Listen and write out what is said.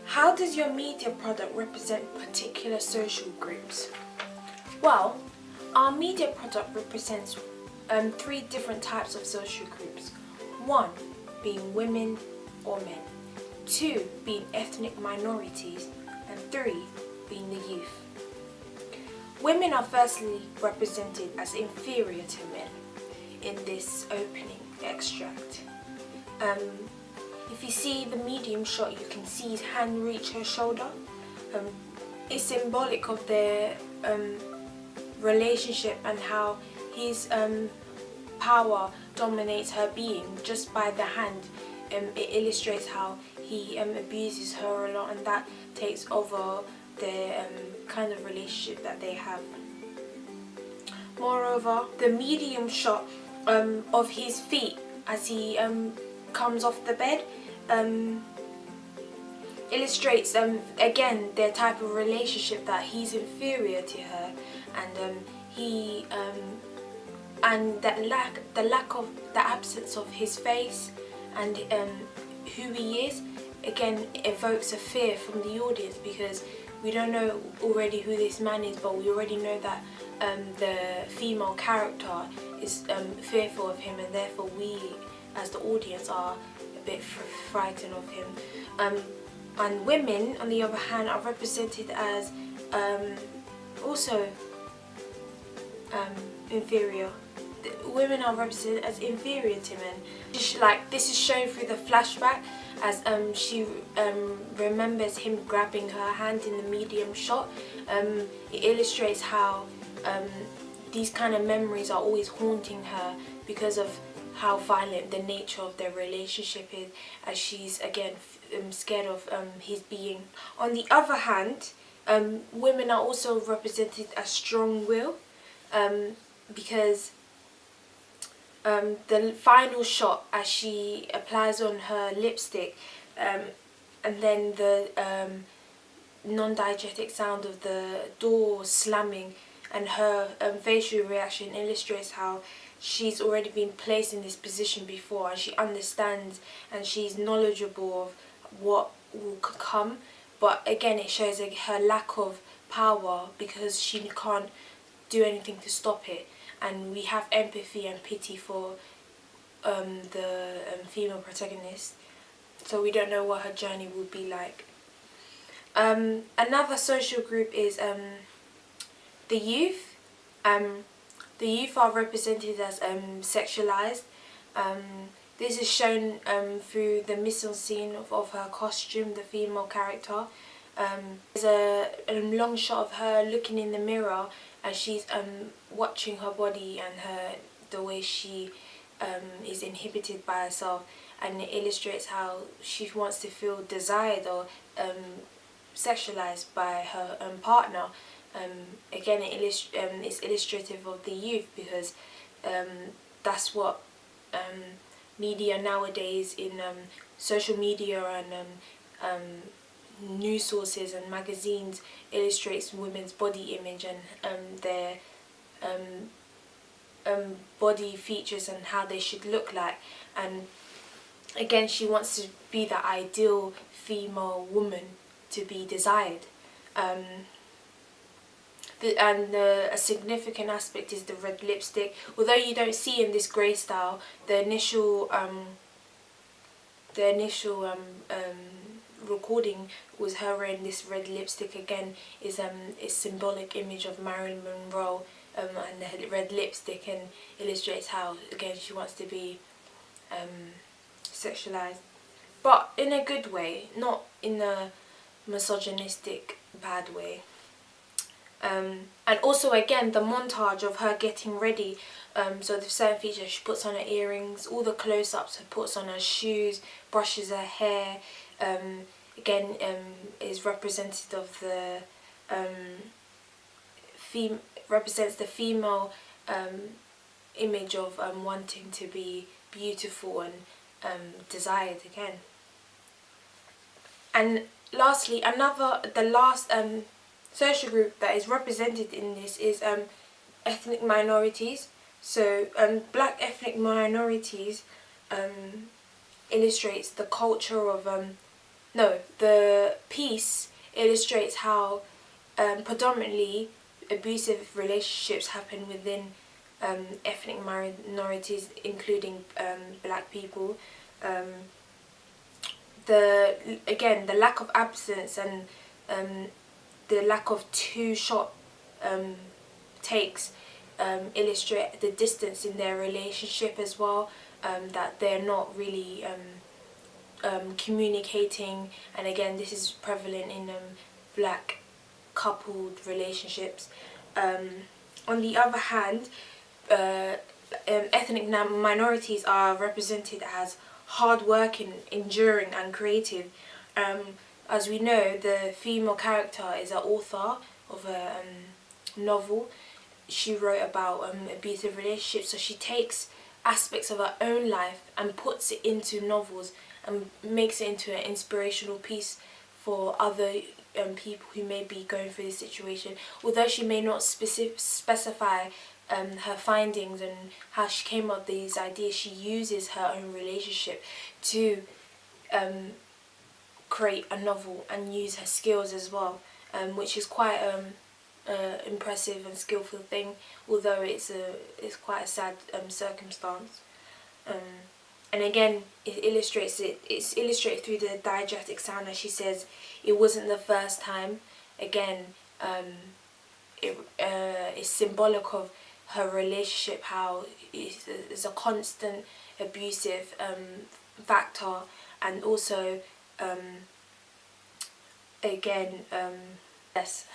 How does your media product represent particular social groups? Well, our media product represents three different types of social groups. One, being women or men. Two, being ethnic minorities. And three, being the youth. Women are firstly represented as inferior to men in this opening extract. If you see the medium shot, you can see his hand reach her shoulder. It's symbolic of their relationship and how his power dominates her being just by the hand. It illustrates how he abuses her a lot, and that takes over the kind of relationship that they have. Moreover, the medium shot of his feet as he comes off the bed illustrates again their type of relationship, that he's inferior to her, and and the absence of his face and who he is again evokes a fear from the audience, because we don't know already who this man is, but we already know that the female character is fearful of him, and therefore we as the audience are a bit frightened of him. And women, on the other hand, are represented as also inferior. Women are represented as inferior to men. Like, this is shown through the flashback as she remembers him grabbing her hand in the medium shot. It illustrates how these kind of memories are always haunting her because of how violent the nature of their relationship is, as she's again scared of his being. On the other hand, women are also represented as strong-willed, because the final shot as she applies on her lipstick, and then the non-diegetic sound of the door slamming and her facial reaction illustrates how she's already been placed in this position before, and she understands and she's knowledgeable of what will come. But again, it shows her lack of power because she can't do anything to stop it. And we have empathy and pity for the female protagonist, so we don't know what her journey will be like. Another social group is the youth. The youth are represented as sexualized. This is shown through the mise-en-scene of her costume, the female character. There's a long shot of her looking in the mirror as she's watching her body and the way she is inhibited by herself, and it illustrates how she wants to feel desired or sexualized by her partner. Again, it's illustrative of the youth, because that's what media nowadays in social media and news sources and magazines illustrates women's body image and their body features and how they should look like. And again, she wants to be the ideal female woman to be desired. A significant aspect is the red lipstick. Although you don't see in this grey style, the initial recording was her wearing this red lipstick. Again, is a symbolic image of Marilyn Monroe and the red lipstick, and illustrates how again she wants to be sexualized, but in a good way, not in a misogynistic bad way. And also again the montage of her getting ready, so the certain features, she puts on her earrings, all the close-ups, puts on her shoes, brushes her hair, again is representative of the represents the female image of wanting to be beautiful and desired again. And lastly, the last social group that is represented in this is ethnic minorities. So black ethnic minorities illustrates the culture of no, the piece illustrates how predominantly abusive relationships happen within ethnic minorities, including black people. The lack of absence and the lack of two shot takes illustrate the distance in their relationship as well, that they're not really communicating, and again this is prevalent in black coupled relationships. On the other hand, ethnic minorities are represented as hardworking, enduring and creative. As we know, the female character is an author of a novel. She wrote about abusive relationships, so she takes aspects of her own life and puts it into novels and makes it into an inspirational piece for other people who may be going through this situation. Although she may not specify her findings and how she came up with these ideas, she uses her own relationship to create a novel and use her skills as well, which is quite impressive and skillful thing, although it's quite a sad circumstance. And again, it's illustrated through the diegetic sound, as she says, it wasn't the first time. Again, it's symbolic of her relationship, how it's a constant abusive factor, and also again yes